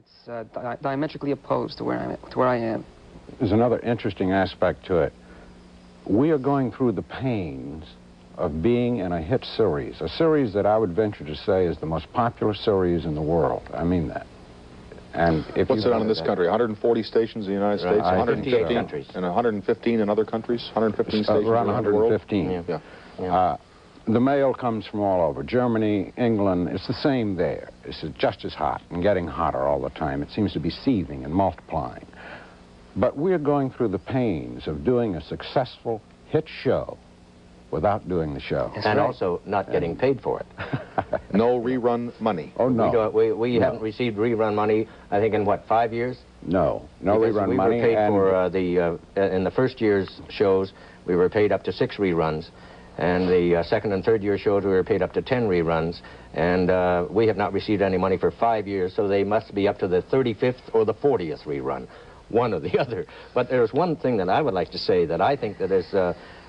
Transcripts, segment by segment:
It's diametrically opposed to where I am. There's another interesting aspect to it. We are going through the pains of being in a hit series, a series that I would venture to say is the most popular series in the world. I mean that. And if what's it on in this country? 140 stations in the United States, 158 countries, and 115 in other countries. 115 stations around 115. The world? Yeah. The mail comes from all over. Germany, England, it's the same there. It's just as hot and getting hotter all the time. It seems to be seething and multiplying. But we're going through the pains of doing a successful hit show without doing the show. That's and right. Also not getting paid for it. No rerun money. Oh, no. We haven't received rerun money, I think, in what, 5 years? No because rerun money. We were paid for in the first year's shows, we were paid up to 6 reruns. And the second and third year shows, we were paid up to 10 reruns. And we have not received any money for 5 years, so they must be up to the 35th or the 40th rerun, one or the other. But there's one thing that I would like to say that I think that is,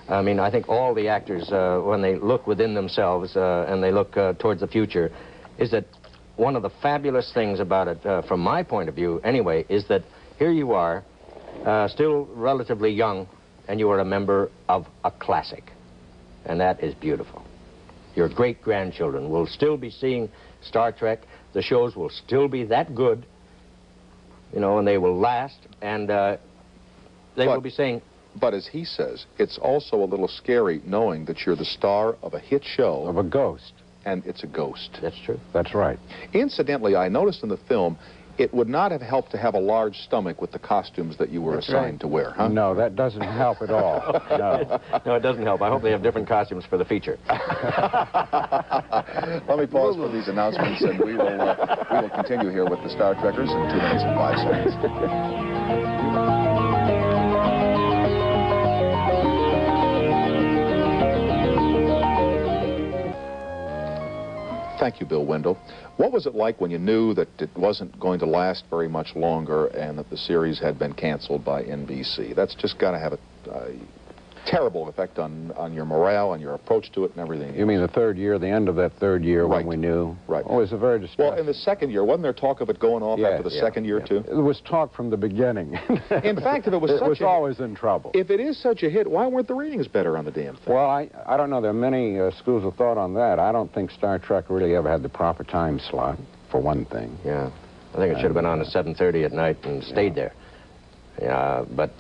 I mean, I think all the actors, when they look within themselves and they look towards the future, is that one of the fabulous things about it, from my point of view anyway, is that here you are, still relatively young, and you are a member of a classic. And that is beautiful. Your great-grandchildren will still be seeing Star Trek. The shows will still be that good, you know, and they will last, and they will be saying... But as he says, it's also a little scary knowing that you're the star of a hit show. Of a ghost. And it's a ghost. That's true. That's right. Incidentally, I noticed in the film, it would not have helped to have a large stomach with the costumes that you were assigned to wear, huh? No, that doesn't help at all. No. No, it doesn't help. I hope they have different costumes for the feature. Let me pause for these announcements, and we will continue here with the Star Trekkers in 2 minutes and 5 seconds. Thank you, Bill Wendell. What was it like when you knew that it wasn't going to last very much longer and that the series had been canceled by NBC? That's just got to have a terrible effect on your morale, on your approach to it and everything. You mean the third year, the end of that third year when we knew? Right. Oh, it was a very distressing. Well, in the second year, wasn't there talk of it going off after the second year, too? It was talk from the beginning. In fact, if it was it was always in trouble. If it is such a hit, why weren't the ratings better on the damn thing? Well, I don't know. There are many schools of thought on that. I don't think Star Trek really ever had the proper time slot, for one thing. Yeah. I think it should have been on at 7:30 at night and stayed there. Yeah, but...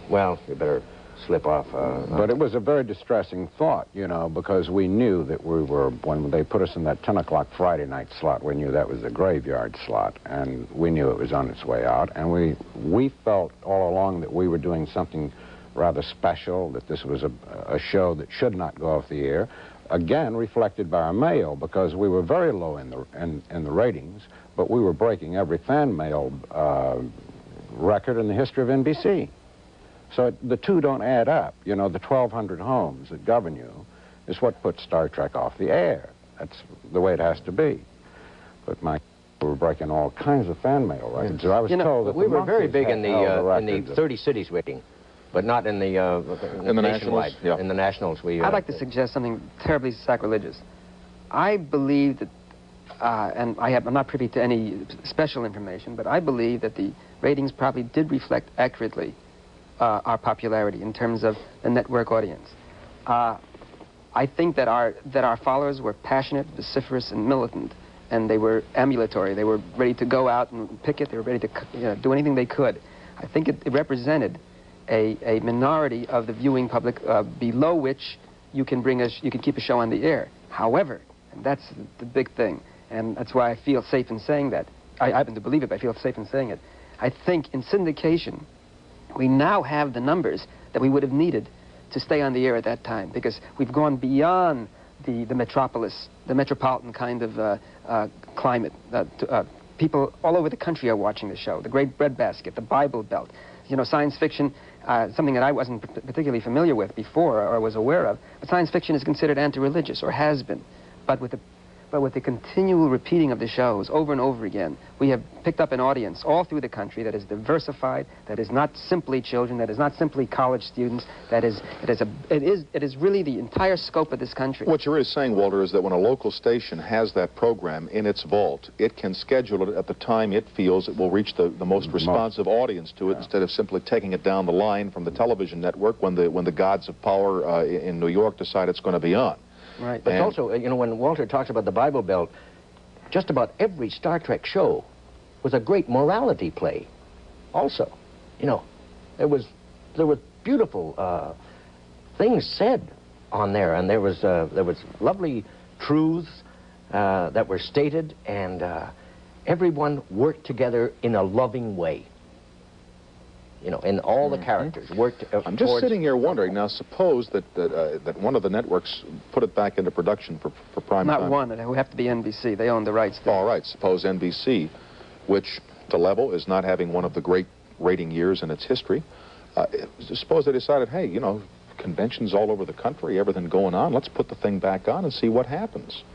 well, you better slip off. But it was a very distressing thought, you know, because we knew that we were, when they put us in that 10 o'clock Friday night slot, we knew that was the graveyard slot, and we knew it was on its way out, and we felt all along that we were doing something rather special, that this was a show that should not go off the air, again, reflected by our mail, because we were very low in the ratings, but we were breaking every fan mail record in the history of NBC. So the two don't add up. You know, the 1,200 homes that govern you is what puts Star Trek off the air. That's the way it has to be. But we were breaking all kinds of fan mail records. So I was told that we were very big in the 30 cities rating, but not in the nationwide. In the nationals, I'd like to suggest something terribly sacrilegious. I believe that, and I'm not privy to any special information, but I believe that the ratings probably did reflect accurately our popularity in terms of the network audience. I think that our followers were passionate, vociferous, and militant, and they were ambulatory. They were ready to go out and picket. They were ready to do anything they could. I think it represented a minority of the viewing public below which you can keep a show on the air. However, and that's the big thing, and that's why I feel safe in saying that. I happen to believe it, but I feel safe in saying it. I think in syndication, we now have the numbers that we would have needed to stay on the air at that time, because we've gone beyond the metropolitan kind of climate. People all over the country are watching the show. The Great Breadbasket, the Bible Belt. You know, science fiction, something that I wasn't particularly familiar with before or was aware of, but science fiction is considered anti-religious, or has been. But with but with the continual repeating of the shows over and over again, we have picked up an audience all through the country that is diversified, that is not simply children, that is not simply college students, it is really the entire scope of this country. What you're really saying, Walter, is that when a local station has that program in its vault, it can schedule it at the time it feels it will reach the most responsive audience to it, instead of simply taking it down the line from the television network when the gods of power in New York decide it's going to be on. Right. But also, you know, when Walter talks about the Bible Belt, just about every Star Trek show was a great morality play. Also, you know, there was beautiful things said on there, and there was lovely truths that were stated, and everyone worked together in a loving way. You know, and all the characters worked. I'm just sitting here wondering. Now, suppose that one of the networks put it back into production for prime time. Not one. It would have to be NBC. They own the rights to it. All right. Suppose NBC, which to level is not having one of the great rating years in its history. Suppose they decided, hey, you know, conventions all over the country, everything going on. Let's put the thing back on and see what happens.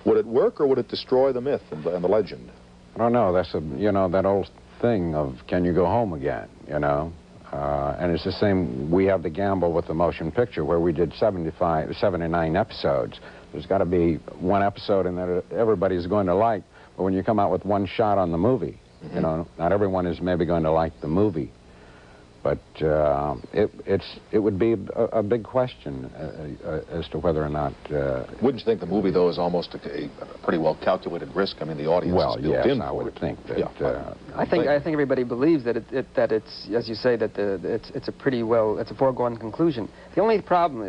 Would it work, or would it destroy the myth and the legend? I don't know. That's you know, that old thing of can you go home again, you know? And it's the same, we have the gamble with the motion picture where we did 79 episodes. There's got to be one episode in there that everybody's going to like, but when you come out with one shot on the movie, you know, not everyone is maybe going to like the movie. But it would be a big question as to whether or not... Wouldn't you think the movie, though, is almost a pretty well calculated risk? I mean, the audience is built in. I would think that... Yeah. I think everybody believes that it's, as you say, that it's a foregone conclusion. The only problem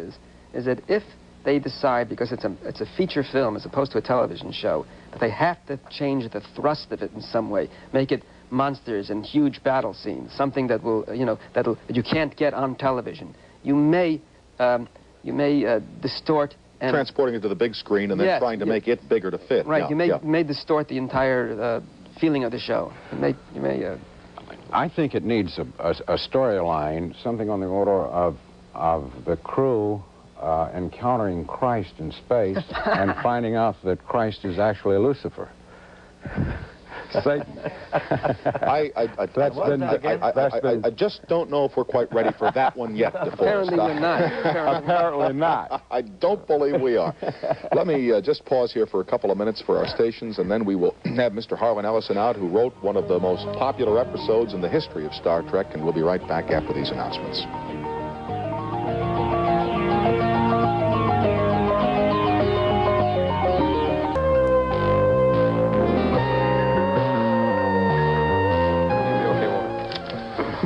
is that if they decide, because it's a feature film as opposed to a television show, that they have to change the thrust of it in some way, make it monsters and huge battle scenes, something that will, you know, that you can't get on television. You may distort and transporting it to the big screen and then trying to make it bigger to fit. Right. You may distort the entire feeling of the show. You may. I think it needs a storyline, something on the order of the crew encountering Christ in space and finding out that Christ is actually Lucifer. Satan. I just don't know if we're quite ready for that one yet. Apparently we're not. Apparently not. I don't believe we are. Let me just pause here for a couple of minutes for our stations, and then we will have Mr. Harlan Ellison out, who wrote one of the most popular episodes in the history of Star Trek, and we'll be right back after these announcements.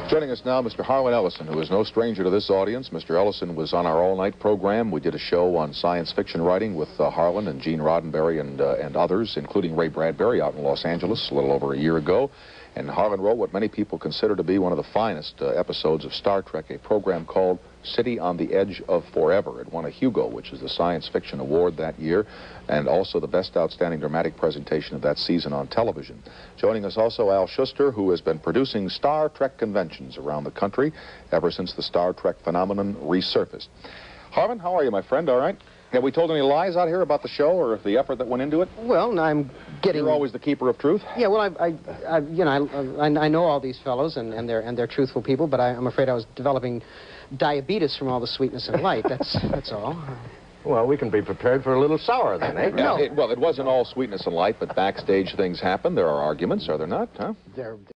Joining us now, Mr. Harlan Ellison, who is no stranger to this audience. Mr. Ellison was on our all-night program. We did a show on science fiction writing with Harlan and Gene Roddenberry and others, including Ray Bradbury out in Los Angeles a little over a year ago. And Harlan wrote what many people consider to be one of the finest episodes of Star Trek, a program called City on the Edge of Forever. It won a Hugo, which is the science fiction award that year, and also the best outstanding dramatic presentation of that season on television. Joining us also Al Schuster, who has been producing Star Trek conventions around the country ever since the Star Trek phenomenon resurfaced. Harlan, how are you, my friend? All right? Have we told any lies out here about the show or the effort that went into it? Well, I'm getting... You're always the keeper of truth? Yeah, well, I know all these fellows, and they're truthful people, but I'm afraid I was developing diabetes from all the sweetness and light. That's all. Well, we can be prepared for a little sour then, eh? No. Well, it wasn't all sweetness and light, but backstage things happen. There are arguments, are there not? Huh?